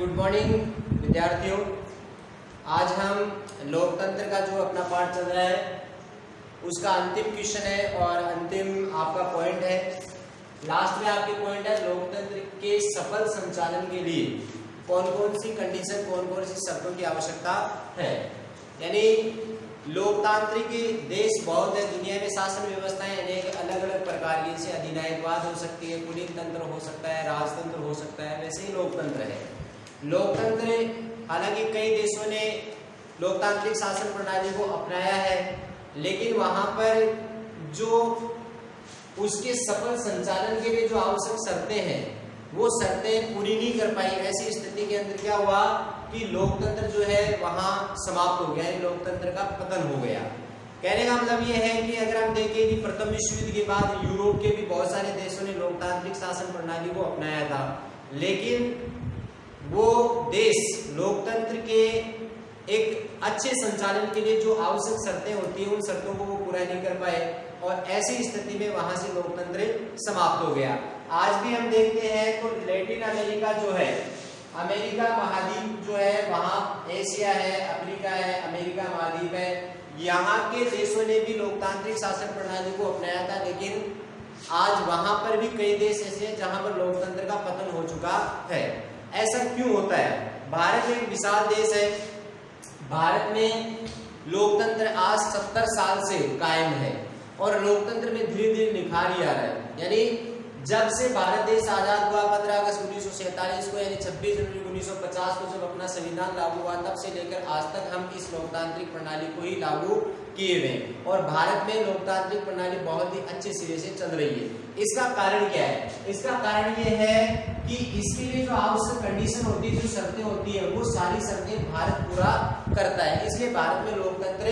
Good morning विद्यार्थियों। आज हम लोकतंत्र का जो अपना पाठ चल रहा है उसका अंतिम क्वेश्चन है और अंतिम आपका पॉइंट है। लास्ट में आपके पॉइंट है लोकतंत्र के सफल संचालन के लिए कौन कौन सी कंडीशन, कौन कौन सी शर्तों की आवश्यकता है। यानी लोकतांत्रिक देश बहुत है, दुनिया में शासन व्यवस्थाएं अनेक अलग अलग प्रकार की, जैसे अधिनायकवाद हो सकती है, पुलिस तंत्र हो सकता है, राजतंत्र हो सकता है, वैसे ही लोकतंत्र है। लोकतंत्र हालांकि कई देशों ने लोकतांत्रिक शासन प्रणाली को अपनाया है, लेकिन वहां पर जो उसके सफल संचालन के लिए जो आवश्यक शर्तें हैं वो शर्तें पूरी नहीं कर पाई। ऐसी स्थिति के अंदर क्या हुआ कि लोकतंत्र जो है वहां समाप्त हो गया, लोकतंत्र का पतन हो गया। कहने का मतलब ये है कि अगर हम देखें कि प्रथम विश्व युद्ध के बाद यूरोप के भी बहुत सारे देशों ने लोकतांत्रिक शासन प्रणाली को अपनाया था, लेकिन वो देश लोकतंत्र के एक अच्छे संचालन के लिए जो आवश्यक शर्तें होती है उन शर्तों को वो पूरा नहीं कर पाए और ऐसी स्थिति में वहां से लोकतंत्र समाप्त हो गया। आज भी हम देखते हैं तो लैटिन अमेरिका जो है, अमेरिका महाद्वीप जो है, वहां एशिया है, अफ्रीका है, अमेरिका महाद्वीप है, यहाँ के देशों ने भी लोकतांत्रिक शासन प्रणाली को अपनाया था, लेकिन आज वहां पर भी कई देश ऐसे हैं जहां पर लोकतंत्र का पतन हो चुका है। ऐसा क्यों होता है? भारत एक विशाल देश है, भारत में लोकतंत्र आज 70 साल से कायम है और लोकतंत्र में धीरे धीरे निखार ही आ रहा है। यानी जब से भारत देश आजाद हुआ 15 अगस्त 1947 को, यानी 26 जनवरी 1950 को जब अपना संविधान लागू हुआ, तब से लेकर आज तक हम इस लोकतांत्रिक प्रणाली को ही लागू किए हुए और भारत में लोकतांत्रिक प्रणाली बहुत ही अच्छे सिरे से चल रही है। इसका कारण क्या है? इसका कारण ये है कि इसके लिए जो आवश्यक कंडीशन होती है, जो शर्तें होती है, वो सारी शर्तें भारत पूरा करता है। इसलिए भारत में लोकतंत्र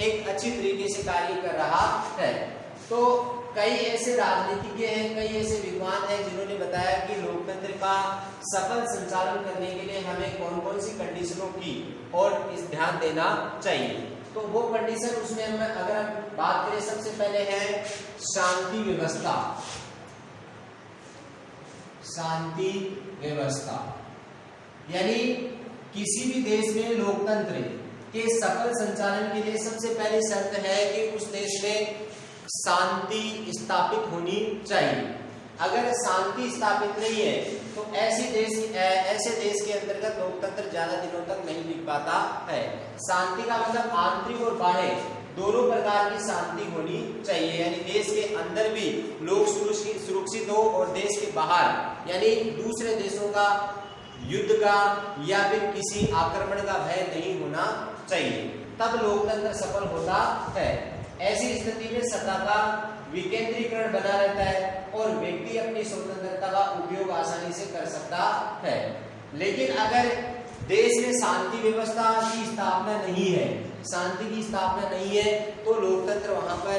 एक अच्छी तरीके से कार्य कर रहा है। तो कई ऐसे राजनीतिज्ञ हैं, कई ऐसे विद्वान हैं जिन्होंने बताया कि लोकतंत्र का सफल संचालन करने के लिए हमें कौन कौन सी कंडीशनों की और इस ध्यान देना चाहिए। तो वो कंडीशन उसमें हम अगर हम बात करें, सबसे पहले है शांति व्यवस्था। शांति व्यवस्था यानी किसी भी देश में लोकतंत्र के सफल संचालन के लिए सबसे पहली शर्त है कि उस देश में शांति स्थापित होनी चाहिए। अगर शांति स्थापित नहीं है तो ऐसे देश के अंतर्गत लोकतंत्र ज्यादा दिनों तक नहीं टिक पाता है। शांति का मतलब आंतरिक और बाह्य दोनों प्रकार की शांति होनी चाहिए, यानी देश के अंदर भी लोग सुरक्षित हो और देश के बाहर यानी दूसरे देशों का युद्ध का या फिर किसी आक्रमण का भय नहीं होना चाहिए, तब लोकतंत्र सफल होता है। ऐसी स्थिति में सत्ता का विकेंद्रीकरण बना रहता है और व्यक्ति अपनी स्वतंत्रता का उपयोग आसानी से कर सकता है। लेकिन अगर देश में शांति व्यवस्था की स्थापना नहीं है, शांति की स्थापना नहीं है, तो लोकतंत्र वहां पर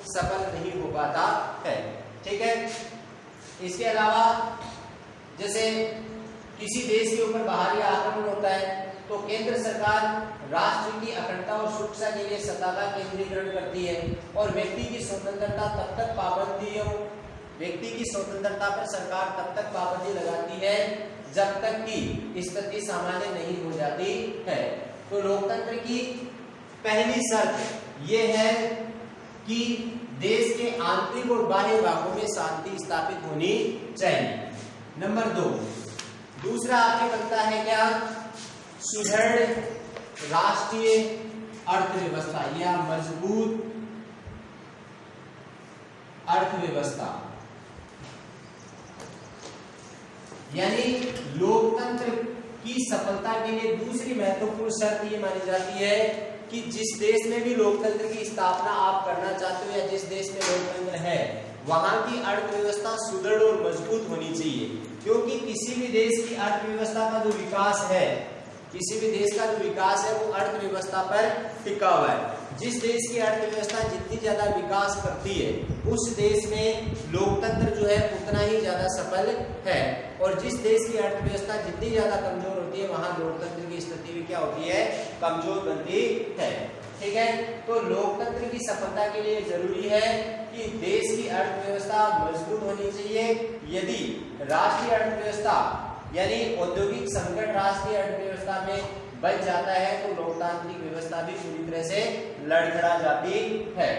सफल नहीं हो पाता है। ठीक है। इसके अलावा जैसे किसी देश के ऊपर बाहरी आक्रमण होता है तो केंद्र सरकार राष्ट्र की अखंडता और सुरक्षा के लिए सत्ता का केंद्रीकरण करती है और व्यक्ति की स्वतंत्रता तब तक व्यक्ति की स्वतंत्रता पर सरकार तब तक पाबंदी लगाती है जब तक कि स्थिति सामान्य नहीं हो जाती है। तो लोकतंत्र की पहली शर्त यह है कि देश के आंतरिक और बाह्य भागों में शांति स्थापित होनी चाहिए। नंबर 2, दूसरा आपके बनता है क्या? सुदृढ़ राष्ट्रीय अर्थव्यवस्था या मजबूत अर्थव्यवस्था। यानी लोकतंत्र की सफलता के लिए दूसरी महत्वपूर्ण शर्त ये मानी जाती है कि जिस देश में भी लोकतंत्र की स्थापना आप करना चाहते हो या जिस देश में लोकतंत्र है वहां की अर्थव्यवस्था सुदृढ़ और मजबूत होनी चाहिए, क्योंकि किसी भी देश की अर्थव्यवस्था का जो विकास है, किसी भी देश का जो विकास है वो अर्थव्यवस्था पर टिका हुआ है। जिस देश की अर्थव्यवस्था जितनी ज्यादा विकास करती है उस देश में लोकतंत्र जो है उतना ही ज्यादा सफल है और जिस देश की अर्थव्यवस्था जितनी ज्यादा कमजोर होती है वहां लोकतंत्र की स्थिति भी क्या होती है? कमजोर बनती है। ठीक है। तो लोकतंत्र की सफलता के लिए जरूरी है कि देश की अर्थव्यवस्था मजबूत होनी चाहिए। यदि राष्ट्रीय अर्थव्यवस्था यानी औद्योगिक संकट राष्ट्रीय अर्थव्यवस्था में बच जाता है तो लोकतांत्रिक व्यवस्था भी पूरी तरह से लड़खड़ा जाती है।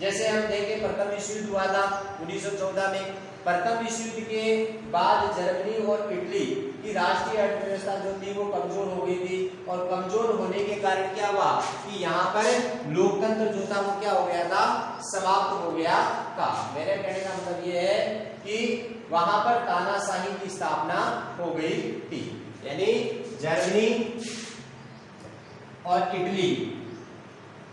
जैसे हम देखें प्रथम विश्व युद्ध हुआ था 1914 में। प्रथम विश्व युद्ध के बाद जर्मनी और इटली की राष्ट्रीय अर्थव्यवस्था जो थी वो कमजोर हो गई थी, और कमजोर होने के कारण क्या हुआ कि यहाँ पर लोकतंत्र जो था वो क्या हो गया था, समाप्त हो गया था। मेरे कहने का मतलब ये है कि वहां पर तानाशाही की स्थापना हो गई थी। यानी जर्मनी और इटली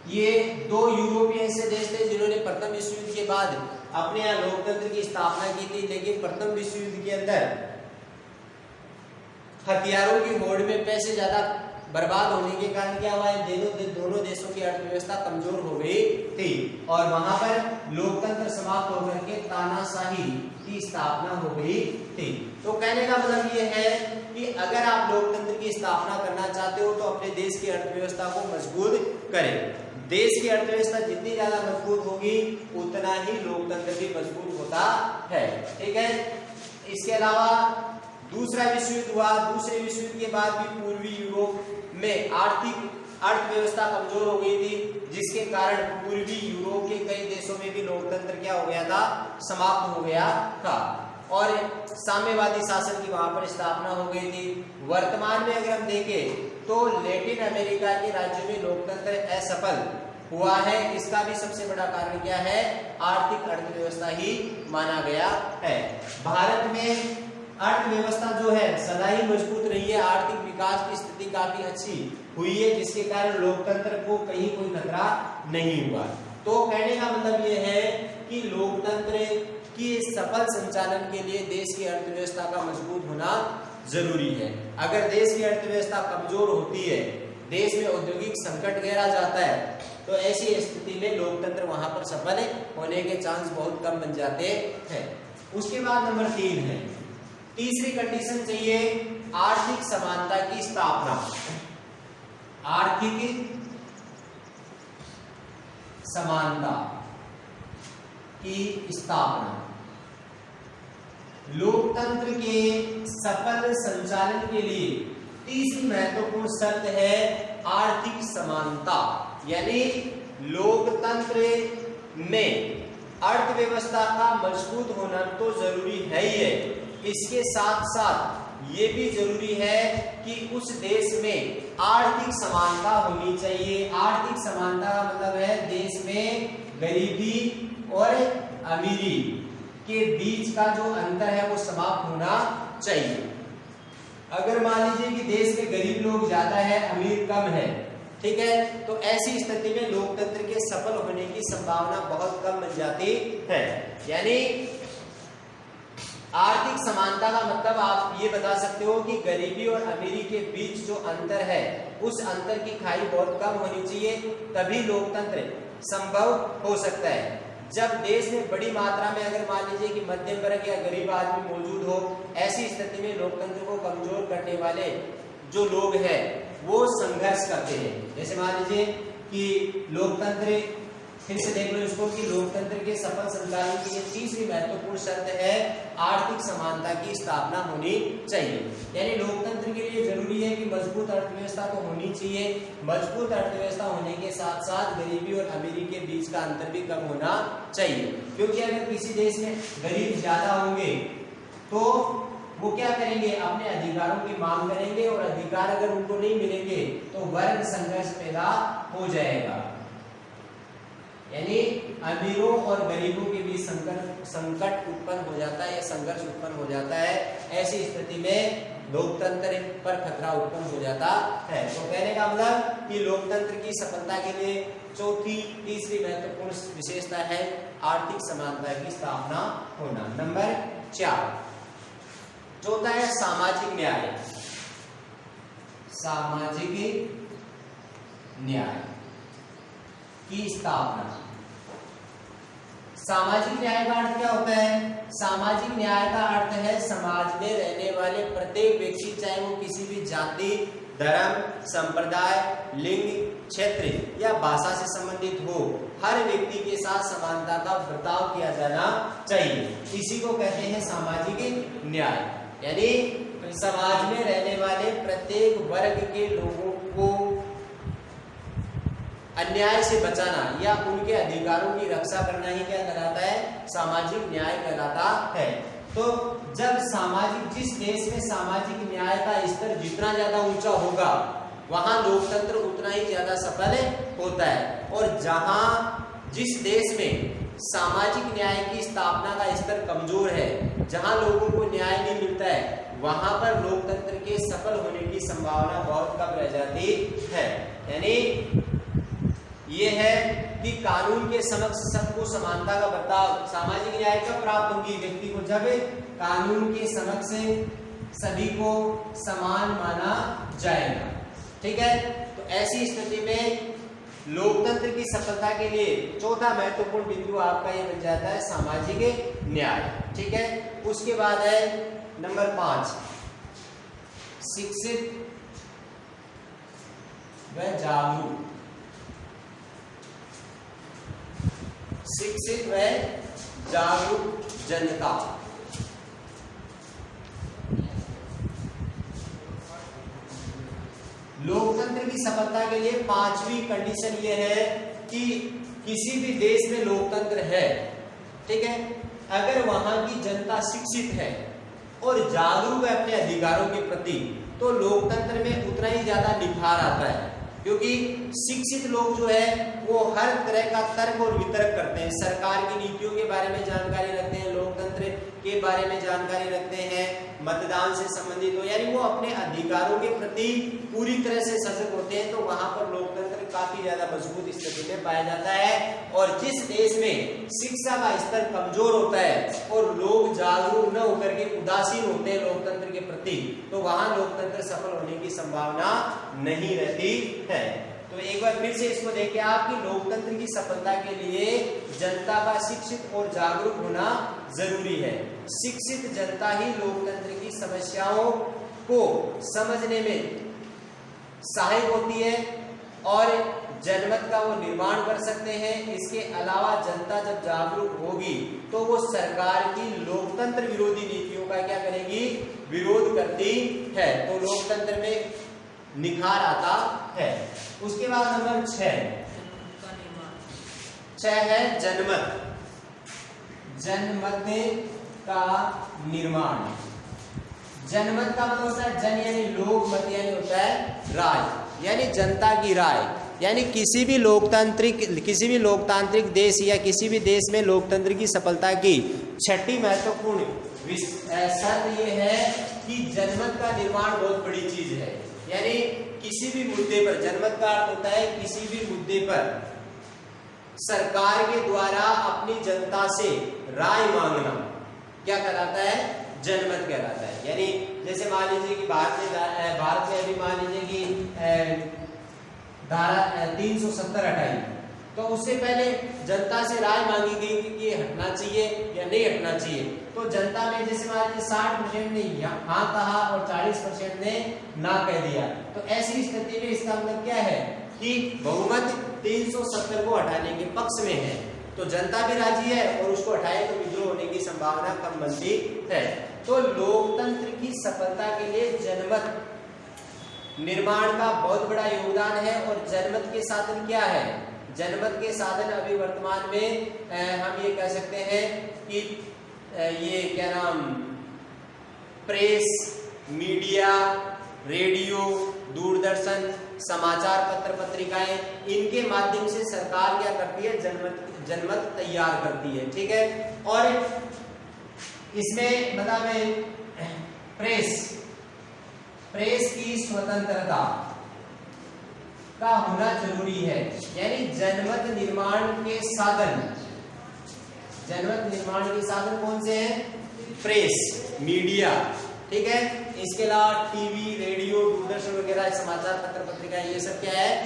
ये दो यूरोपीय ऐसे देश थे जिन्होंने प्रथम विश्व युद्ध के बाद अपने यहाँ लोकतंत्र की स्थापना की थी, लेकिन प्रथम विश्व युद्ध के अंदर हथियारों की होड़ में पैसे ज्यादा बर्बाद होने के कारण क्या हुआ है, दोनों देशों की अर्थव्यवस्था कमजोर हो गई थी और वहां पर लोकतंत्र समाप्त होकर के तानाशाही की स्थापना हो गई थी। तो कहने का मतलब ये है कि अगर आप लोकतंत्र की स्थापना करना चाहते हो तो अपने देश की अर्थव्यवस्था को मजबूत करें। देश की अर्थव्यवस्था जितनी ज्यादा मजबूत होगी उतना ही लोकतंत्र भी मजबूत होता है। ठीक है। इसके अलावा दूसरा विश्व युद्ध हुआ। दूसरे विश्व युद्ध के बाद भी पूर्वी यूरोप में आर्थिक अर्थव्यवस्था कमजोर हो गई थी, जिसके कारण पूर्वी यूरोप के कई देशों में भी लोकतंत्र क्या हो गया था, समाप्त हो गया था और साम्यवादी शासन की वहां पर स्थापना हो गई थी। वर्तमान में अगर हम देखें तो लैटिन अमेरिका के राज्यों में लोकतंत्र असफल हुआ है। इसका भी सबसे बड़ा कारण क्या है, आर्थिक अर्थव्यवस्था ही माना गया है। भारत में अर्थव्यवस्था जो है सदा ही मजबूत रही है, आर्थिक विकास की स्थिति काफी अच्छी हुई है, जिसके कारण लोकतंत्र को कहीं कोई खतरा नहीं हुआ। तो कहने का मतलब ये है कि लोकतंत्र की सफल संचालन के लिए देश की अर्थव्यवस्था का मजबूत होना जरूरी है। अगर देश की अर्थव्यवस्था कमजोर होती है, देश में औद्योगिक संकट गहरा जाता है, तो ऐसी स्थिति में लोकतंत्र वहां पर सफल होने के चांस बहुत कम बन जाते हैं। उसके बाद नंबर 3 है, तीसरी कंडीशन चाहिए आर्थिक समानता की स्थापना। आर्थिक समानता की स्थापना लोकतंत्र के सफल संचालन के लिए तीसरी महत्वपूर्ण शर्त है आर्थिक समानता। यानी लोकतंत्र में अर्थव्यवस्था का मजबूत होना तो जरूरी है ही है, इसके साथ साथ ये भी जरूरी है कि उस देश में आर्थिक समानता होनी चाहिए। आर्थिक समानता का मतलब है देश में गरीबी और अमीरी के बीच का जो अंतर है वो समाप्त होना चाहिए। अगर मान लीजिए कि देश में गरीब लोग ज्यादा है, अमीर कम है, ठीक है, तो ऐसी स्थिति में लोकतंत्र के सफल होने की संभावना बहुत कम बन जाती है। यानी आर्थिक समानता का मतलब आप ये बता सकते हो कि गरीबी और अमीरी के बीच जो अंतर है उस अंतर की खाई बहुत कम होनी चाहिए, तभी लोकतंत्र संभव हो सकता है। जब देश में बड़ी मात्रा में अगर मान लीजिए कि मध्यम वर्ग या गरीब आदमी मौजूद हो, ऐसी स्थिति में लोकतंत्र को कमजोर करने वाले जो लोग हैं वो संघर्ष करते हैं। जैसे मान लीजिए कि लोकतंत्र, फिर से देख लो इसको, कि लोकतंत्र के सफल संचालन के लिए तीसरी महत्वपूर्ण शर्त है आर्थिक समानता की स्थापना होनी चाहिए। यानी लोकतंत्र के लिए जरूरी है कि मजबूत अर्थव्यवस्था तो होनी चाहिए। मजबूत अर्थव्यवस्था होने के साथ साथ गरीबी और अमीरी के बीच का अंतर भी कम होना चाहिए, क्योंकि अगर किसी देश में गरीब ज्यादा होंगे तो वो क्या करेंगे, अपने अधिकारों की मांग करेंगे और अधिकार अगर उनको नहीं मिलेंगे तो वर्ग संघर्ष पैदा हो जाएगा। यानी अमीरों और गरीबों के बीच संकट उत्पन्न हो जाता है या संघर्ष उत्पन्न हो जाता है। ऐसी स्थिति में लोकतंत्र पर खतरा उत्पन्न हो जाता है। तो कहने का मतलब कि लोकतंत्र की सफलता के लिए तीसरी महत्वपूर्ण विशेषता है आर्थिक समानता की स्थापना होना। नंबर 4 चौथा है सामाजिक न्याय। सामाजिक न्याय की स्थापना। सामाजिक न्याय का अर्थ क्या होता है? सामाजिक न्याय का अर्थ है समाज में रहने वाले प्रत्येक व्यक्ति, चाहे वो किसी भी जाति, धर्म, संप्रदाय, लिंग, क्षेत्र या भाषा से संबंधित हो, हर व्यक्ति के साथ समानता का बर्ताव किया जाना चाहिए। इसी को कहते हैं सामाजिक न्याय। यानी समाज में रहने वाले प्रत्येक वर्ग के लोगों को अन्याय से बचाना या उनके अधिकारों की रक्षा करना ही क्या कहलाता है? सामाजिक न्याय कहलाता है। तो जब जिस देश में सामाजिक न्याय का स्तर जितना ज्यादा ऊंचा होगा वहां लोकतंत्र उतना ही ज्यादा सफल होता है। और जिस देश में सामाजिक न्याय की स्थापना का स्तर कमजोर है, जहां लोगों को न्याय नहीं मिलता है, वहां पर लोकतंत्र के सफल होने की संभावना बहुत कम रह जाती है। यानी ये है कि कानून के समक्ष सबको समानता का बर्ताव, सामाजिक न्याय कब प्राप्त होगी व्यक्ति को? जब कानून के समक्ष सभी को समान माना जाएगा। ठीक है, तो ऐसी स्थिति में लोकतंत्र की सफलता के लिए चौथा महत्वपूर्ण बिंदु आपका ये बन जाता है सामाजिक न्याय। ठीक है, उसके बाद है नंबर 5, शिक्षित व जागरूक। शिक्षित व जागरूक जनता। लोकतंत्र की सफलता के लिए 5वीं कंडीशन ये है कि किसी भी देश में लोकतंत्र है, ठीक है, अगर वहां की जनता शिक्षित है और जागरूक है अपने अधिकारों के प्रति, तो लोकतंत्र में उतना ही ज्यादा निखार आता है। क्योंकि शिक्षित लोग जो है वो हर तरह का तर्क और वितर्क करते हैं, सरकार की नीतियों के बारे में जानकारी रखते हैं, लोकतंत्र के बारे में जानकारी रखते हैं, मतदान से संबंधित हो, यानी वो अपने अधिकारों के प्रति पूरी तरह से सजग होते हैं। तो वहां पर लोकतंत्र काफी ज्यादा मजबूत स्थिति में पाया जाता है। और जिस देश में शिक्षा का स्तर कमजोर होता है और लोग जागरूक न होकर के उदासीन होते हैं लोकतंत्र के प्रति, तो वहां लोकतंत्र सफल होने की संभावना नहीं रहती है। तो एक बार फिर से इसको देखें आप कि लोकतंत्र की सफलता के लिए जनता का शिक्षित और जागरूक होना जरूरी है। शिक्षित जनता ही लोकतंत्र की समस्याओं को समझने में सहायक होती है और जनमत का वो निर्माण कर सकते हैं। इसके अलावा जनता जब जागरूक होगी तो वो सरकार की लोकतंत्र विरोधी नीतियों का क्या करेगी? विरोध करती है। तो लोकतंत्र में निखार आता है। उसके बाद नंबर 6 है जनमत। जनमत का निर्माण। जनमत का मतलब होता है जन यानी लोक, मत यानी होता है राय, यानी जनता की राय। यानी किसी भी लोकतांत्रिक देश या किसी भी देश में लोकतंत्र की सफलता की छठी महत्वपूर्ण शर्त यह है कि जनमत का निर्माण बहुत बड़ी चीज है। यानी किसी भी मुद्दे पर, जनमत का अर्थ होता है किसी भी मुद्दे पर सरकार के द्वारा अपनी जनता से राय मांगना क्या कहलाता है? जनमत कहलाता है। यानी जैसे मान लीजिए कि भारत में अभी मान लीजिए कि धारा 370 हटाई, तो उससे पहले जनता से राय मांगी गई कि ये हटना चाहिए या नहीं हटना चाहिए। तो जनता में जैसे मान लीजिए 60% ने हाँ कहा और 40% ने ना कह दिया। तो ऐसी स्थिति में इसका मतलब क्या है कि बहुमत 370 को हटाने के पक्ष में है। तो जनता भी राजी है और उसको हटाए तो विद्रोह होने की संभावना कम बनती है। तो लोकतंत्र की सफलता के लिए जनमत निर्माण का बहुत बड़ा योगदान है। और जनमत के साधन क्या है? जनमत के साधन अभी वर्तमान में हम ये कह सकते हैं कि ये क्या नाम, प्रेस, मीडिया, रेडियो, दूरदर्शन, समाचार पत्र, पत्रिकाएं, इनके माध्यम से सरकार क्या करती है? जनमत तैयार करती है। ठीक है, और इसमें मतलब प्रेस की स्वतंत्रता का होना जरूरी है। यानी जनमत निर्माण के साधन कौन से हैं? प्रेस, मीडिया, ठीक है, इसके अलावा टीवी, रेडियो, दूरदर्शन वगैरह समाचार पत्र, पत्रिका, ये सब क्या है?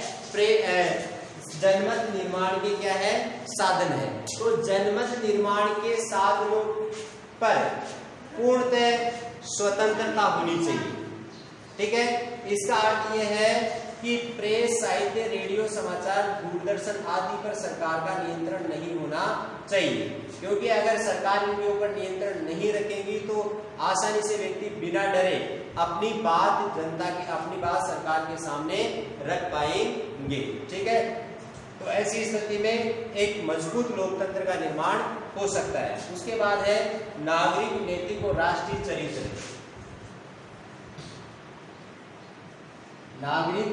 जनमत निर्माण के क्या है? साधन है। तो जनमत निर्माण के साधनों पर पूर्णतः स्वतंत्रता होनी चाहिए। ठीक है, इसका अर्थ यह है कि प्रेस, साहित्य, रेडियो, समाचार, दूरदर्शन आदि पर सरकार का नियंत्रण नहीं होना चाहिए, क्योंकि अगर सरकार इनके ऊपर नियंत्रण नहीं रखेगी तो आसानी से व्यक्ति बिना डरे अपनी बात सरकार के सामने रख पाएंगे। ठीक है, तो ऐसी स्थिति में एक मजबूत लोकतंत्र का निर्माण हो सकता है। उसके बाद है नागरिक, नैतिक और राष्ट्रीय चरित्र। नागरिक,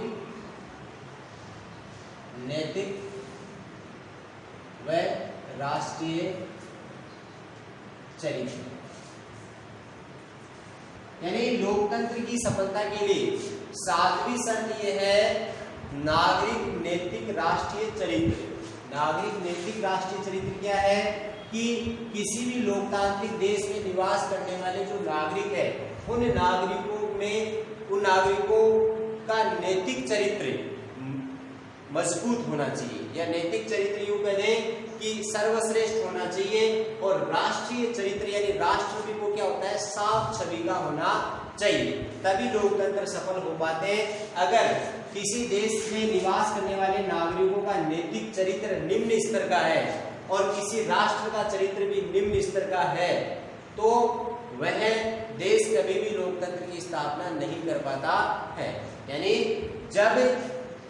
नैतिक व राष्ट्रीय चरित्र, यानी लोकतंत्र की सफलता के लिए सातवीं शर्त यह है नागरिक, नैतिक, राष्ट्रीय चरित्र। नागरिक, नैतिक, राष्ट्रीय चरित्र क्या है कि किसी भी लोकतांत्रिक देश में निवास करने वाले जो नागरिक है उन नागरिकों का नैतिक चरित्र मजबूत होना चाहिए, या नैतिक चरित्र यूं कह दें कि सर्वश्रेष्ठ होना चाहिए, और राष्ट्रीय चरित्र यानी राष्ट्र को क्या होता है, साफ छवि का होना चाहिए, तभी लोकतंत्र सफल हो पाते हैं। अगर किसी देश में निवास करने वाले नागरिकों का नैतिक चरित्र निम्न स्तर का है और किसी राष्ट्र का चरित्र भी निम्न स्तर का है तो वह देश कभी भी लोकतंत्र की स्थापना नहीं कर पाता है। यानी जब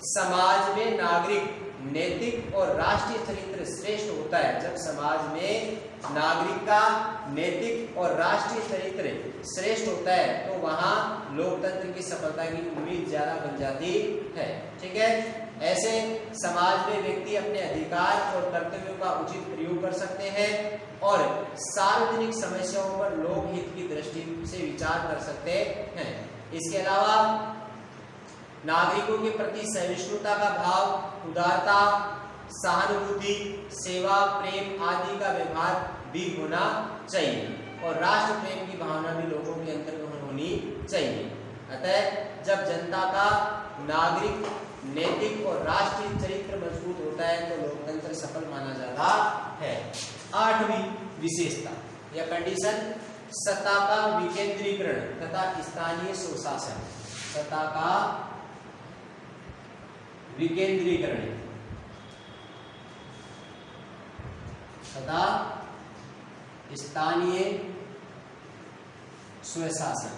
समाज में नागरिक, नैतिक और राष्ट्रीय चरित्र श्रेष्ठ होता है, जब समाज में नागरिक का नैतिक और राष्ट्रीय चरित्र श्रेष्ठ होता है तो वहां लोकतंत्र की सफलता की उम्मीद ज्यादा बन जाती है। ठीक है, ऐसे समाज में व्यक्ति अपने अधिकार और कर्तव्यों का उचित प्रयोग कर सकते हैं और सार्वजनिक समस्याओं पर लोकहित की दृष्टि से विचार कर सकते हैं। इसके अलावा नागरिकों के प्रति सहिष्णुता का भाव, उदारता, सहानुभूति, सेवा, प्रेम आदि का व्यवहार भी होना चाहिए और राष्ट्र प्रेम की भावना भी लोगों के अंदर होनी चाहिए। अतः जब जनता का नागरिक, नैतिक और राष्ट्रीय चरित्र मजबूत होता है तो लोकतंत्र सफल माना जाता है। आठवीं विशेषता या कंडीशन, सत्ता का विकेंद्रीकरण तथा स्थानीय स्वशासन। सत्ता का विकेंद्रीकरण तथा स्थानीय स्वशासन।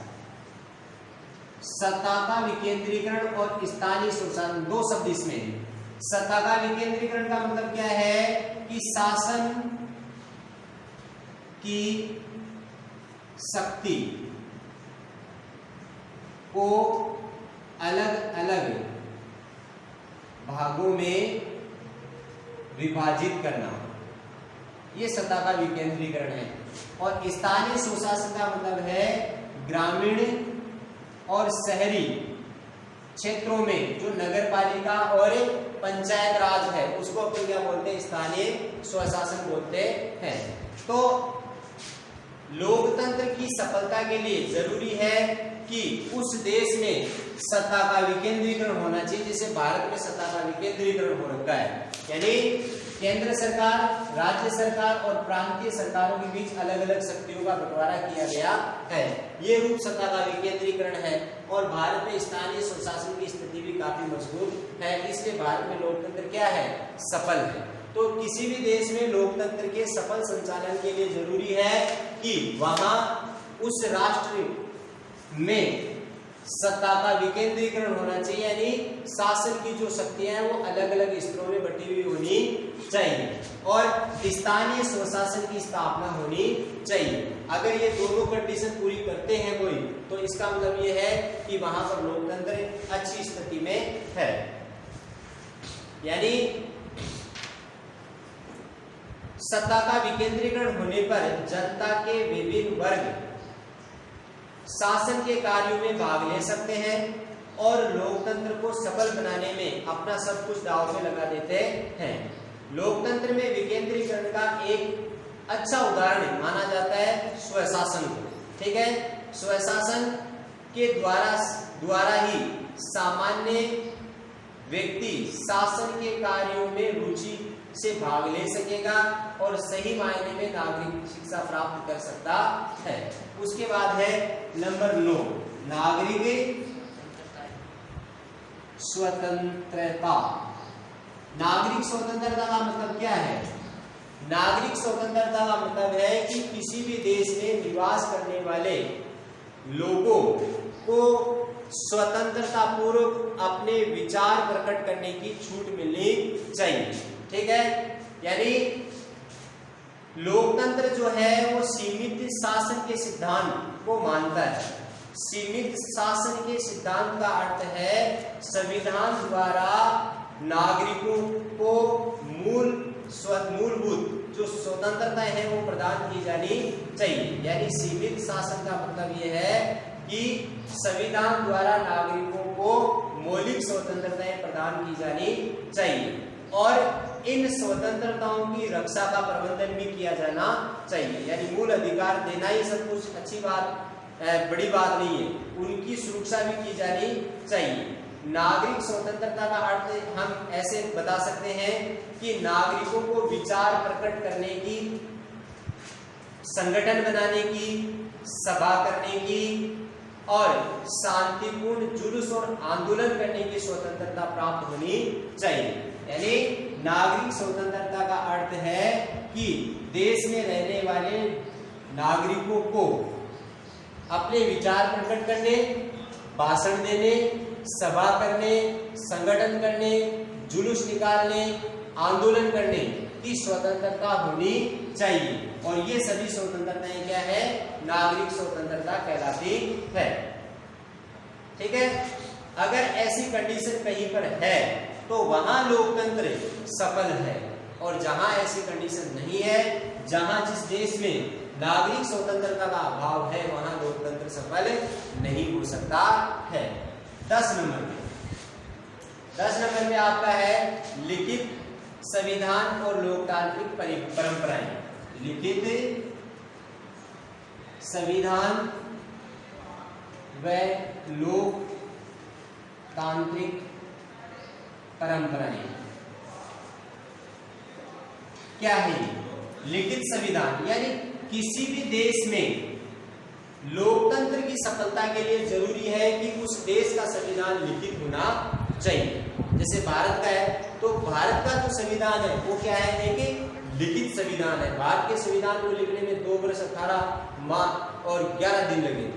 सत्ता का विकेंद्रीकरण और स्थानीय स्वशासन, दो शब्द इसमें। सत्ता का विकेंद्रीकरण का मतलब क्या है कि शासन की शक्ति को अलग अलग भागों में विभाजित करना, ये सत्ता का विकेंद्रीकरण है। और स्थानीय स्वशासन का मतलब है ग्रामीण और शहरी क्षेत्रों में जो नगर पालिका और पंचायत राज है उसको अपन क्या बोलते हैं, स्थानीय स्वशासन बोलते हैं। तो लोकतंत्र की सफलता के लिए जरूरी है कि उस देश में सत्ता का विकेंद्रीकरण होना चाहिए, जैसे भारत में सत्ता का विकेंद्रीकरण हो रखा है, यानी केंद्र सरकार, राज्य सरकार और प्रांतीय सरकारों के बीच अलग अलग शक्तियों का बंटवारा किया गया है। ये रूप सत्ता का विकेंद्रीकरण है और भारत में स्थानीय स्वशासन की स्थिति भी काफी मजबूत है, इसलिए भारत में लोकतंत्र क्या है, सफल है। तो किसी भी देश में लोकतंत्र के सफल संचालन के लिए जरूरी है कि वहां उस राष्ट्र में सत्ता का विकेंद्रीकरण होना चाहिए, यानी शासन की जो शक्तियां हैं वो अलग अलग स्तरों में बटी हुई होनी चाहिए और स्थानीय स्वशासन की स्थापना होनी चाहिए। अगर ये दोनों कंडीशन पूरी करते हैं कोई, तो इसका मतलब ये है कि वहां पर लोकतंत्र अच्छी स्थिति में है। यानी सत्ता का विकेंद्रीकरण होने पर जनता के विभिन्न वर्ग शासन के कार्यों में भाग ले सकते हैं और लोकतंत्र को सफल बनाने में अपना सब कुछ दांव पे लगा देते हैं। लोकतंत्र में विकेंद्रीकरण का एक अच्छा उदाहरण माना जाता है स्वशासन को। ठीक है, स्वशासन के द्वारा ही सामान्य व्यक्ति शासन के कार्यों में रुचि से भाग ले सकेगा और सही मायने में नागरिक शिक्षा प्राप्त कर सकता है। उसके बाद है नंबर 9, नागरिक स्वतंत्रता। नागरिक स्वतंत्रता का मतलब क्या है? नागरिक स्वतंत्रता का मतलब है कि किसी भी देश में निवास करने वाले लोगों को स्वतंत्रता पूर्वक अपने विचार प्रकट करने की छूट मिलनी चाहिए। ठीक है, यानी लोकतंत्र जो है वो सीमित शासन के सिद्धांत को मानता है। सीमित शासन के सिद्धांत का अर्थ है संविधान द्वारा नागरिकों को मूलभूत जो स्वतंत्रता है वो प्रदान की जानी चाहिए। यानी सीमित शासन का मतलब ये है कि संविधान द्वारा नागरिकों को मौलिक स्वतंत्रताएं प्रदान की जानी चाहिए और इन स्वतंत्रताओं की रक्षा का प्रबंधन भी किया जाना चाहिए। यानी मूल अधिकार देना ही सब कुछ अच्छी बात, बड़ी बात नहीं है, उनकी सुरक्षा भी की जानी चाहिए। नागरिक स्वतंत्रता का अर्थ हम ऐसे बता सकते हैं कि नागरिकों को विचार प्रकट करने की, संगठन बनाने की, सभा करने की और शांतिपूर्ण जुलूस और आंदोलन करने की स्वतंत्रता प्राप्त होनी चाहिए। यानी नागरिक स्वतंत्रता का अर्थ है कि देश में रहने वाले नागरिकों को अपने विचार प्रकट करने, भाषण देने, सभा करने, संगठन करने, जुलूस निकालने, आंदोलन करने की स्वतंत्रता होनी चाहिए और ये सभी स्वतंत्रताएं क्या है? नागरिक स्वतंत्रता कहलाती है। ठीक है, अगर ऐसी कंडीशन कहीं पर है तो वहां लोकतंत्र सफल है और जहां ऐसी कंडीशन नहीं है, जहां जिस देश में नागरिक स्वतंत्रता का अभाव है, वहां लोकतंत्र सफल नहीं हो सकता है। 10 नंबर में आपका है लिखित संविधान और लोकतांत्रिक परंपराएं। लिखित संविधान व लोकतांत्रिक परंपराएं क्या है? लिखित संविधान यानी किसी भी देश में लोकतंत्र की सफलता के लिए जरूरी है कि उस देश का संविधान लिखित होना चाहिए। जैसे भारत का है तो भारत का जो संविधान है वो क्या है? एक लिखित संविधान है। भारत के संविधान को लिखने में 2 वर्ष 18 माह और 11 दिन लगे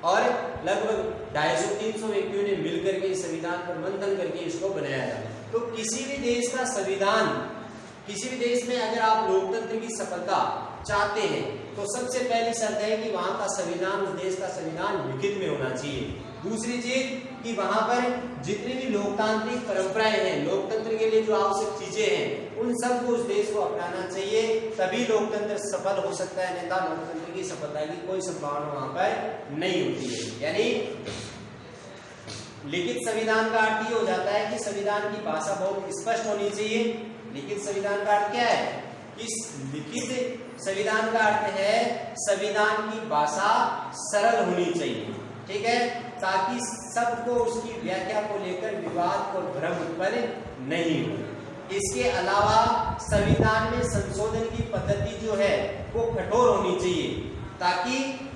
और लगभग 250-300 व्यक्तियों ने मिलकर के इस संविधान पर मंथन करके इसको बनाया था। तो किसी भी देश का संविधान, किसी भी देश में अगर आप लोकतंत्र की सफलता चाहते हैं तो सबसे पहली शर्त है कि वहां का संविधान, उस देश का संविधान लिखित में होना चाहिए। दूसरी चीज कि वहां पर जितनी भी लोकतांत्रिक परंपराएं हैं, लोकतंत्र के लिए जो आवश्यक चीजें हैं, उन सब को उस देश को अपनाना चाहिए, तभी लोकतंत्र सफल हो सकता है। अन्यथा लोकतंत्र की सफलता की कोई संभावना वहां पर नहीं होती है। यानी लिखित संविधान का अर्थ ये हो जाता है कि संविधान की भाषा बहुत स्पष्ट होनी चाहिए। लिखित संविधान का अर्थ क्या है? इस लिखित संविधान का अर्थ है संविधान की भाषा सरल होनी चाहिए। ठीक है, ताकि सबको उसकी व्याख्या को लेकर विवाद और भ्रम उत्पन्न नहीं हो। इसके अलावा संविधान में संशोधन की पद्धति जो है वो कठोर होनी चाहिए ताकि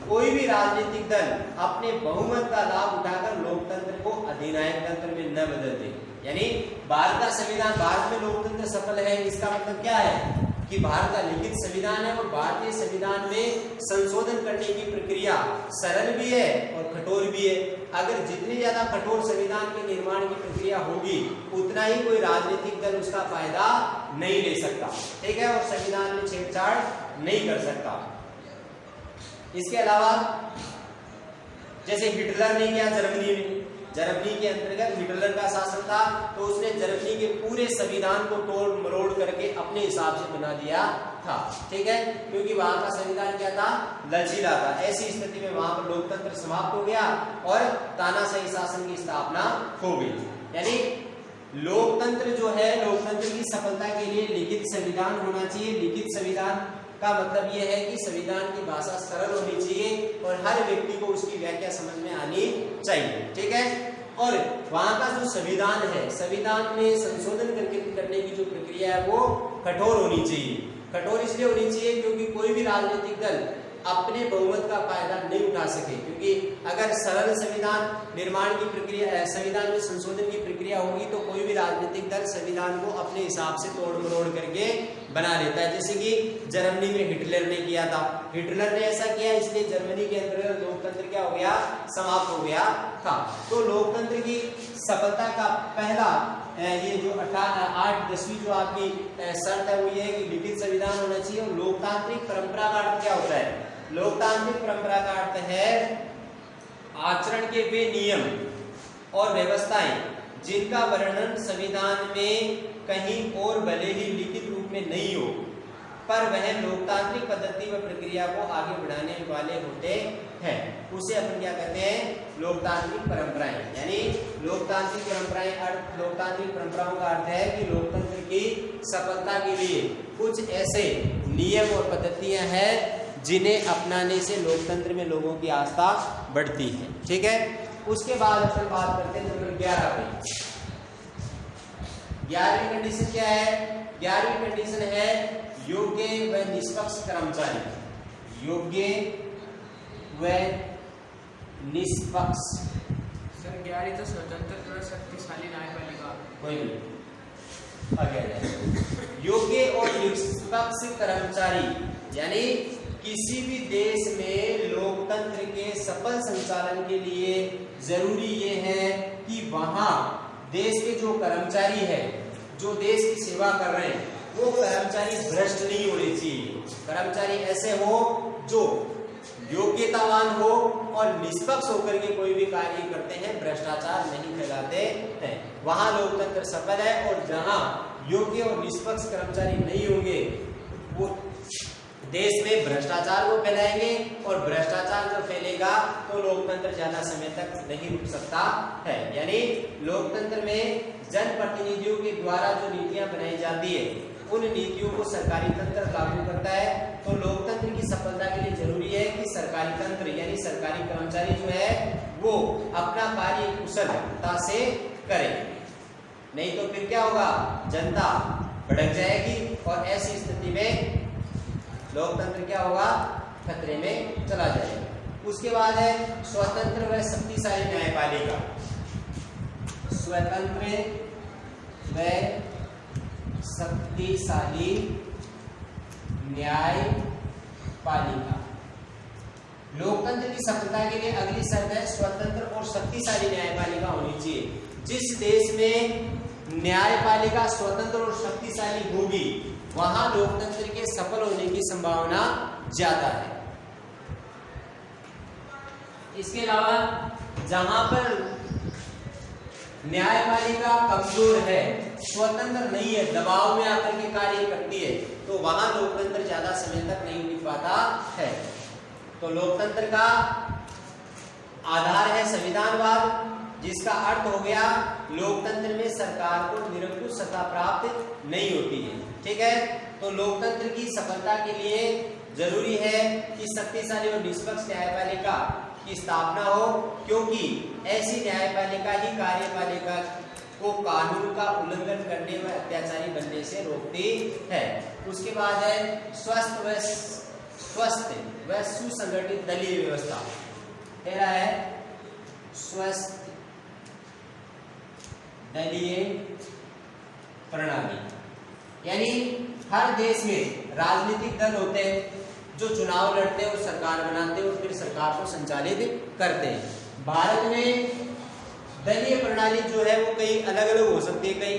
कोई भी राजनीतिक दल अपने बहुमत का लाभ उठाकर लोकतंत्र को अधिनायक तंत्र में न बदल दे। यानी भारत का संविधान, भारत में लोकतंत्र सफल है, इसका मतलब क्या है कि भारत का लिखित संविधान है और भारतीय संविधान में संशोधन करने की प्रक्रिया सरल भी है और कठोर भी है। अगर जितनी ज्यादा कठोर संविधान के निर्माण की प्रक्रिया होगी उतना ही कोई राजनीतिक दल उसका फायदा नहीं ले सकता। ठीक है, और संविधान में छेड़छाड़ नहीं कर सकता। इसके अलावा जैसे हिटलर ने किया जर्मनी के अंतर्गत हिटलर का शासन था तो उसने जर्मनी के पूरे संविधान को तोड़ मरोड़ करके अपने हिसाब से बना दिया था। ठीक है, क्योंकि वहां का संविधान क्या था? लचीला था। ऐसी स्थिति में वहां पर लोकतंत्र समाप्त हो गया और तानाशाही शासन की स्थापना हो गई। यानी लोकतंत्र जो है, लोकतंत्र की सफलता के लिए लिखित संविधान होना चाहिए। लिखित संविधान का मतलब यह है कि संविधान की भाषा सरल होनी चाहिए और हर व्यक्ति को उसकी व्याख्या समझ में आनी चाहिए। ठीक है, और वहां का जो संविधान है, संविधान में संशोधन करने की जो प्रक्रिया है वो कठोर होनी चाहिए। कठोर इसलिए होनी चाहिए क्योंकि कोई भी राजनीतिक दल अपने बहुमत का फायदा नहीं उठा सके, क्योंकि अगर सरल संविधान निर्माण की प्रक्रिया, संविधान में संशोधन की प्रक्रिया होगी तो कोई भी राजनीतिक दल संविधान को अपने हिसाब से तोड़ मरोड़ करके बना लेता है। जैसे कि जर्मनी में हिटलर ने किया था, हिटलर ने ऐसा किया इसलिए जर्मनी के अंदर लोकतंत्र क्या हो गया, समाप्त हो गया था। तो लोकतंत्र की सफलता का पहला ये जो 8-10वीं जो आपकी शर्त है वो ये है कि लिखित संविधान होना चाहिए। और लोकतांत्रिक परंपरा का अर्थ क्या होता है? लोकतांत्रिक परंपरा का अर्थ है आचरण के वे नियम और व्यवस्थाएं जिनका वर्णन संविधान में कहीं और भले ही लिखित रूप में नहीं हो, पर वह लोकतांत्रिक पद्धति व प्रक्रिया को आगे बढ़ाने वाले होते हैं, उसे अपन क्या कहते हैं? लोकतांत्रिक परंपराएं। यानी लोकतांत्रिक परंपराएं, लोकतांत्रिक परंपराओं का अर्थ है कि लोकतंत्र की सफलता के लिए कुछ ऐसे नियम और पद्धतियां हैं जिन्हें अपनाने से लोकतंत्र में लोगों की आस्था बढ़ती है। ठीक है, उसके बाद अपन बात करते हैं नंबर 11 पे। 11वीं कंडीशन क्या है? 11वीं कंडीशन है योग्य व निष्पक्ष कर्मचारी। योग्य व निष्पक्ष। सर 11 तो स्वतंत्र और शक्तिशाली न्यायपालिका। कोई नहीं, आगे योग्य और निष्पक्ष कर्मचारी, यानी किसी भी देश में लोकतंत्र के सफल संचालन के लिए जरूरी ये है कि वहां देश के जो कर्मचारी है, जो देश की सेवा कर रहे हैं, वो कर्मचारी भ्रष्ट नहीं होने चाहिए। कर्मचारी ऐसे हो जो योग्यतावान हो और निष्पक्ष होकर के कोई भी कार्य करते हैं, भ्रष्टाचार नहीं फैलाते हैं, वहां लोकतंत्र सफल है। और जहां योग्य और निष्पक्ष कर्मचारी नहीं होंगे वो देश में भ्रष्टाचार को फैलाएंगे, और भ्रष्टाचार जो फैलेगा तो लोकतंत्र ज्यादा समय तक नहीं रुक सकता है। यानी लोकतंत्र में जनप्रतिनिधियों के द्वारा जो नीतियां बनाई जाती है उन नीतियों को सरकारी तंत्र लागू करता है। तो लोकतंत्र की सफलता के लिए जरूरी है कि सरकारी तंत्र यानी सरकारी कर्मचारी जो है वो अपना कार्य कुशलता से करे, नहीं तो फिर क्या होगा, जनता भड़क जाएगी और ऐसी स्थिति में लोकतंत्र क्या होगा, खतरे में चला जाएगा। उसके बाद है स्वतंत्र व शक्तिशाली न्यायपालिका। स्वतंत्र व शक्तिशाली न्यायपालिका। लोकतंत्र की सफलता के लिए अगली शर्त है स्वतंत्र और शक्तिशाली न्यायपालिका होनी चाहिए। जिस देश में न्यायपालिका स्वतंत्र और शक्तिशाली होगी वहां लोकतंत्र के सफल होने की संभावना ज्यादा है। इसके अलावा जहां पर न्यायपालिका कमजोर है, स्वतंत्र नहीं है, दबाव में आकर के कार्य करती है, तो वहां लोकतंत्र ज्यादा समय तक नहीं टिक पाता है। तो लोकतंत्र का आधार है संविधानवाद, जिसका अर्थ हो गया लोकतंत्र में सरकार को निरंकुश सत्ता प्राप्त नहीं होती है। ठीक है, तो लोकतंत्र की सफलता के लिए जरूरी है कि शक्तिशाली और निष्पक्ष न्यायपालिका की स्थापना हो, क्योंकि ऐसी न्यायपालिका ही कार्यपालिका को कानून का उल्लंघन करने व अत्याचारी बनने से रोकती है। उसके बाद है स्वस्थ व सुसंगठित दलीय व्यवस्था। पहला है स्वस्थ दलीय प्रणाली, यानी हर देश में राजनीतिक दल होते हैं जो चुनाव लड़ते हैं और सरकार बनाते हैं और फिर सरकार को संचालित करते हैं। भारत में दलीय प्रणाली जो है वो कई अलग अलग हो सकती है, कहीं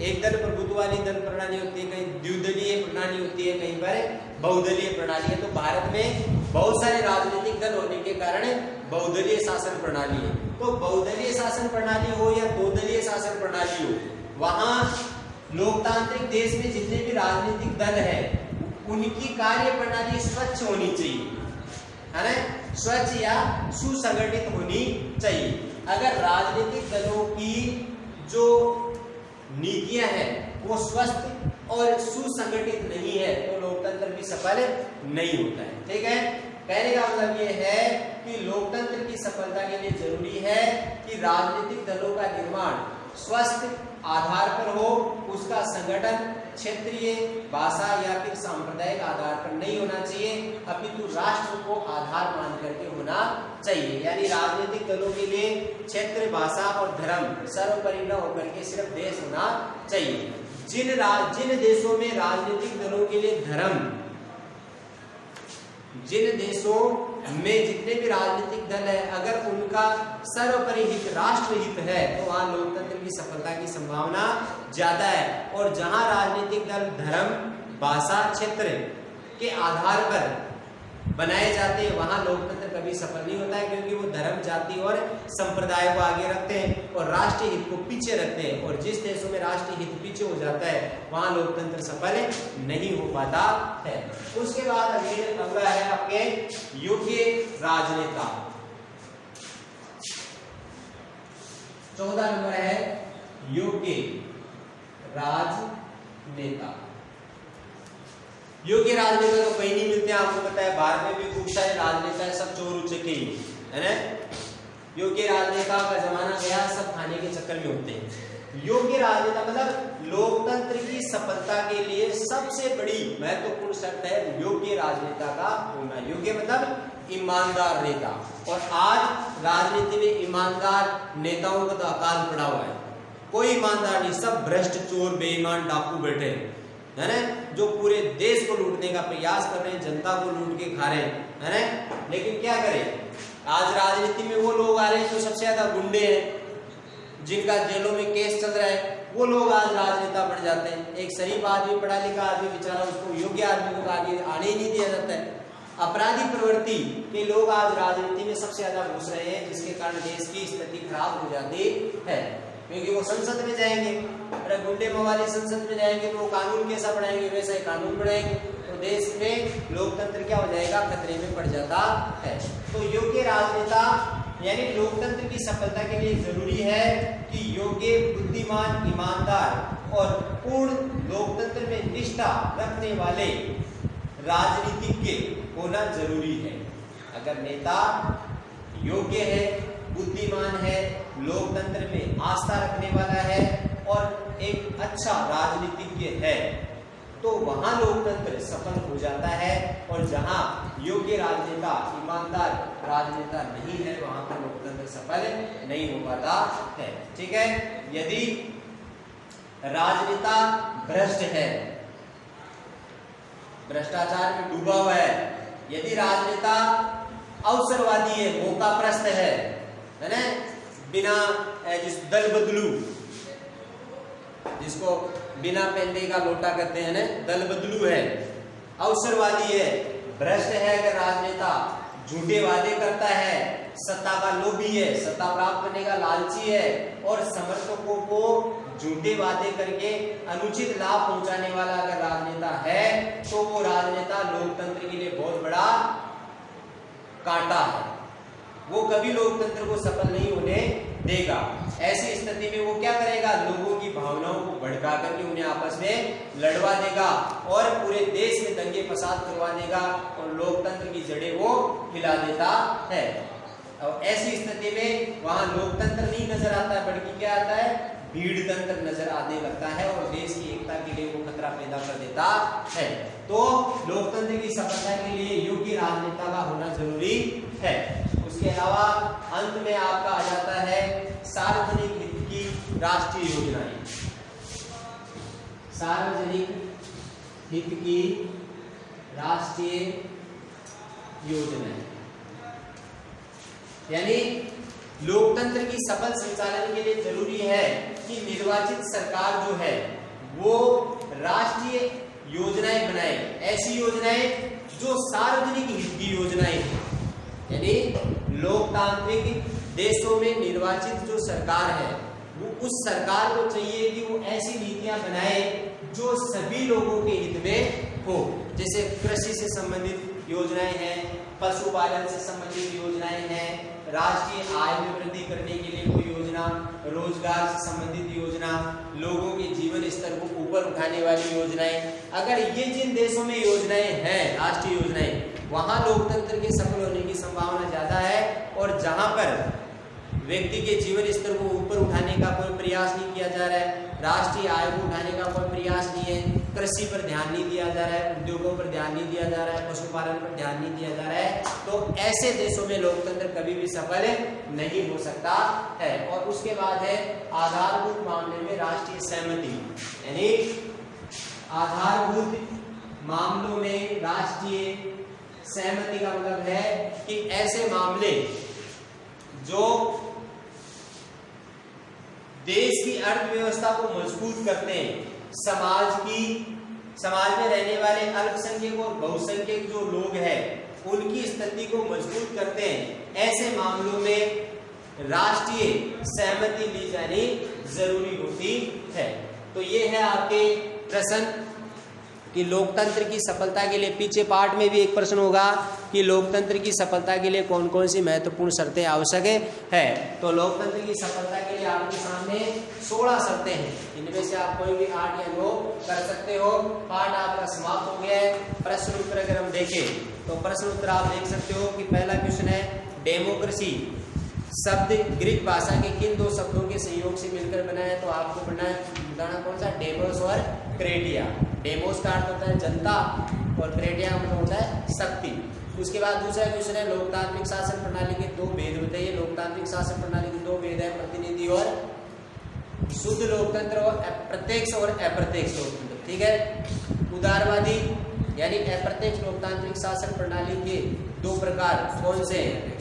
एक दल प्रभुत्व वाली दल प्रणाली होती है, कहीं द्विदलीय प्रणाली होती है, कहीं पर बहुदलीय प्रणाली है। तो भारत में बहुत सारे राजनीतिक दल होने के कारण बहुदलीय शासन प्रणाली है। तो बहुदलीय शासन प्रणाली हो या दो दलीय शासन प्रणाली हो, वहां लोकतांत्रिक देश में जितने भी राजनीतिक दल है उनकी कार्य प्रणाली स्वच्छ होनी चाहिए, है ना, स्वच्छ या सुसंगठित होनी चाहिए। अगर राजनीतिक दलों की जो नीतियां हैं वो स्वस्थ और सुसंगठित नहीं है तो लोकतंत्र भी सफल नहीं होता है। ठीक है, कहने का मतलब ये है कि लोकतंत्र की सफलता के लिए जरूरी है कि राजनीतिक दलों का निर्माण स्वस्थ आधार पर हो, उसका संगठन क्षेत्रीय, भाषा या फिर सांप्रदायिक आधार पर नहीं होना चाहिए, अपितु राष्ट्र को आधार मान करके होना चाहिए। यानी राजनीतिक दलों के लिए क्षेत्र, भाषा और धर्म सर्वोपरि न होकर के सिर्फ देश होना चाहिए। जिन देशों में राजनीतिक दलों के लिए धर्म, जिन देशों में जितने भी राजनीतिक दल है, अगर उनका सर्वोपरि हित राष्ट्र हित है तो वहां लोकतंत्र की सफलता की संभावना ज्यादा है। और जहां राजनीतिक दल धर्म, भाषा, क्षेत्र के आधार पर बनाए जाते हैं वहां लोकतंत्र कभी सफल नहीं होता है, क्योंकि वो धर्म, जाति और संप्रदाय को आगे रखते हैं और राष्ट्रीय हित को पीछे रखते हैं। और जिस देशों में राष्ट्रीय हित पीछे हो जाता है वहां लोकतंत्र सफल नहीं हो पाता है। उसके बाद अगला है आपके योग्य राजनेता। 14 नंबर है योग्य राजनेता। योग्य राजनेता तो कहीं नहीं मिलते हैं, आपको पता है। भारत में भी खूब सारे राजनेता है, सब चोर उचके ही है ना। योग्य राजनेता का जमाना गया, सब खाने के चक्कर में होते हैं। योग्य राजनेता मतलब लोकतंत्र की सफलता के लिए सबसे बड़ी महत्वपूर्ण शर्त है योग्य राजनेता का होना। योग्य मतलब ईमानदार नेता। और आज राजनीति में ईमानदार नेताओं का तो अकाल पड़ा हुआ है। कोई ईमानदार नहीं, सब भ्रष्ट, चोर, बेईमान, डाकू बैठे है ना, जो पूरे देश को लूटने का प्रयास कर रहे हैं, जनता को लूट के खा रहे हैं, है ना। लेकिन क्या करें, आज राजनीति में वो लोग आ रहे हैं जो सबसे ज्यादा गुंडे हैं, जिनका जेलों में केस चल रहा है, वो लोग आज राजनेता बन जाते हैं। एक शरीफ आदमी, पढ़ा लिखा आदमी, बेचारा, उसको योग्य आदमी को आगे आने ही नहीं दिया जाता है। अपराधी प्रवृत्ति के लोग आज राजनीति में सबसे ज्यादा घुस रहे हैं, जिसके कारण देश की स्थिति खराब हो जाती है, क्योंकि वो संसद में जाएंगे, अरे गुंडे मवाली संसद में जाएंगे तो वो कानून कैसा बनाएंगे, वैसा ही कानून बनाएंगे, तो देश में लोकतंत्र क्या हो जाएगा, खतरे में पड़ जाता है। तो योग्य राजनेता यानी लोकतंत्र की सफलता के लिए जरूरी है कि योग्य, बुद्धिमान, ईमानदार और पूर्ण लोकतंत्र में निष्ठा रखने वाले राजनीतिज्ञ होना जरूरी है। अगर नेता योग्य है, बुद्धिमान है, लोकतंत्र में आस्था रखने वाला है और एक अच्छा राजनीतिज्ञ है, तो वहां लोकतंत्र सफल हो जाता है। और जहां योग्य राजनेता, ईमानदार राजनेता नहीं है, वहां पर लोकतंत्र सफल नहीं हो पाता है। ठीक है। यदि राजनेता भ्रष्ट है, भ्रष्टाचार में डूबा हुआ है, यदि राजनेता अवसरवादी है, मौकाप्रस्त है ना, बिना जिस दल बदलू, जिसको बिना पेंदे का लोटा कहते हैं ना, दल बदलू है, अवसरवादी है, भ्रष्ट है, अगर राजनेता झूठे वादे करता है, सत्ता का लोभी है, सत्ता प्राप्त करने का लालची है और समर्थकों को झूठे वादे करके अनुचित लाभ पहुंचाने वाला अगर राजनेता है, तो वो राजनेता लोकतंत्र के लिए बहुत बड़ा कांटा है। वो कभी लोकतंत्र को सफल नहीं होने देगा। ऐसी स्थिति में वो क्या करेगा, लोगों की भावनाओं को भड़का करके उन्हें आपस में लड़वा देगा और पूरे देश में दंगे फसाद करवा देगा और लोकतंत्र की जड़ें वो हिला देता है। और ऐसी स्थिति में वहां लोकतंत्र नहीं नजर आता है, बल्कि क्या आता है, भीड़ तंत्र नजर आने लगता है और देश की एकता के लिए वो खतरा पैदा कर देता है। तो लोकतंत्र की सफलता के लिए योग्य राजनेता का होना जरूरी है। उसके अलावा अंत में आपका आ जाता है सार्वजनिक हित की राष्ट्रीय योजनाएं। सार्वजनिक हित की राष्ट्रीय योजनाएं यानी लोकतंत्र की सफल संचालन के लिए जरूरी है कि निर्वाचित सरकार जो है वो राष्ट्रीय योजनाएं बनाए, ऐसी योजनाएं जो सार्वजनिक हित की योजनाएं हैं। यानी लोकतांत्रिक देशों में निर्वाचित जो सरकार है वो उस सरकार को चाहिए कि वो ऐसी नीतियां बनाए जो सभी लोगों के हित में हो। जैसे कृषि से संबंधित योजनाएं हैं, पशुपालन से संबंधित योजनाएं हैं, राष्ट्रीय आय में वृद्धि करने के लिए कोई योजना, रोजगार से संबंधित योजना, लोगों के जीवन स्तर को ऊपर उठाने वाली योजनाएं। अगर ये जिन देशों में योजनाएं हैं, राष्ट्रीय योजनाएं, वहां लोकतंत्र के सफल होने की संभावना ज्यादा है। और जहां पर व्यक्ति के जीवन स्तर को ऊपर उठाने का कोई प्रयास नहीं किया जा रहा है, राष्ट्रीय आय को उठाने का कोई प्रयास नहीं है, कृषि पर ध्यान नहीं दिया जा रहा है, उद्योगों पर ध्यान नहीं दिया जा रहा है, पशुपालन पर ध्यान नहीं दिया जा रहा है, तो ऐसे देशों में लोकतंत्र कभी भी सफल नहीं हो सकता है। और उसके बाद है आधारभूत मामले में राष्ट्रीय सहमति, यानी आधारभूत मामलों में राष्ट्रीय सहमति का मतलब है कि ऐसे मामले जो देश की अर्थव्यवस्था को मजबूत करते हैं, समाज में रहने वाले अल्पसंख्यक और बहुसंख्यक जो लोग हैं उनकी स्थिति को मजबूत करते हैं, ऐसे मामलों में राष्ट्रीय सहमति ली जानी जरूरी होती है। तो ये है आपके प्रश्न कि लोकतंत्र की सफलता के लिए, पीछे पार्ट में भी एक प्रश्न होगा कि लोकतंत्र की सफलता के लिए कौन कौन सी महत्वपूर्ण शर्तें आवश्यक है। तो लोकतंत्र की सफलता के लिए आपके सामने 16 शर्तें हैं, इनमें से आप कोई भी 8 या 9 कर सकते हो। पार्ट आपका समाप्त हो गया है। प्रश्न उत्तर अगर हम देखें तो प्रश्न उत्तर आप देख सकते हो कि पहला क्वेश्चन है डेमोक्रेसी शब्द ग्रीक भाषा के किन 2 शब्दों के संयोग से मिलकर बना है। तो आपको बताना कौन सा, डेमोस और क्रेटिया। डेमोस का अर्थ होता है जनता और क्रेटिया का मतलब होता है शक्ति। उसके बाद दूसरा क्वेश्चन है लोकतांत्रिक शासन प्रणाली के 2 भेद बताइए। लोकतांत्रिक शासन प्रणाली के 2 भेद है, प्रतिनिधि और शुद्ध लोकतंत्र और प्रत्यक्ष और अप्रत्यक्ष लोकतंत्र। ठीक है। उदारवादी यानी अप्रत्यक्ष लोकतांत्रिक शासन प्रणाली के 2 प्रकार कौन से हैं,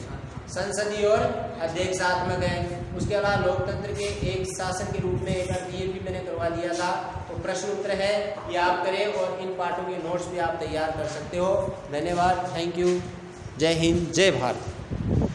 संसदीय और अध्यक्षात्मक है। उसके अलावा लोकतंत्र के एक शासन के रूप में एक अर्थ ये भी मैंने करवा दिया था। तो प्रश्न उत्तर है ये आप करें और इन पाठों के नोट्स भी आप तैयार कर सकते हो। धन्यवाद, थैंक यू, जय हिंद, जय भारत।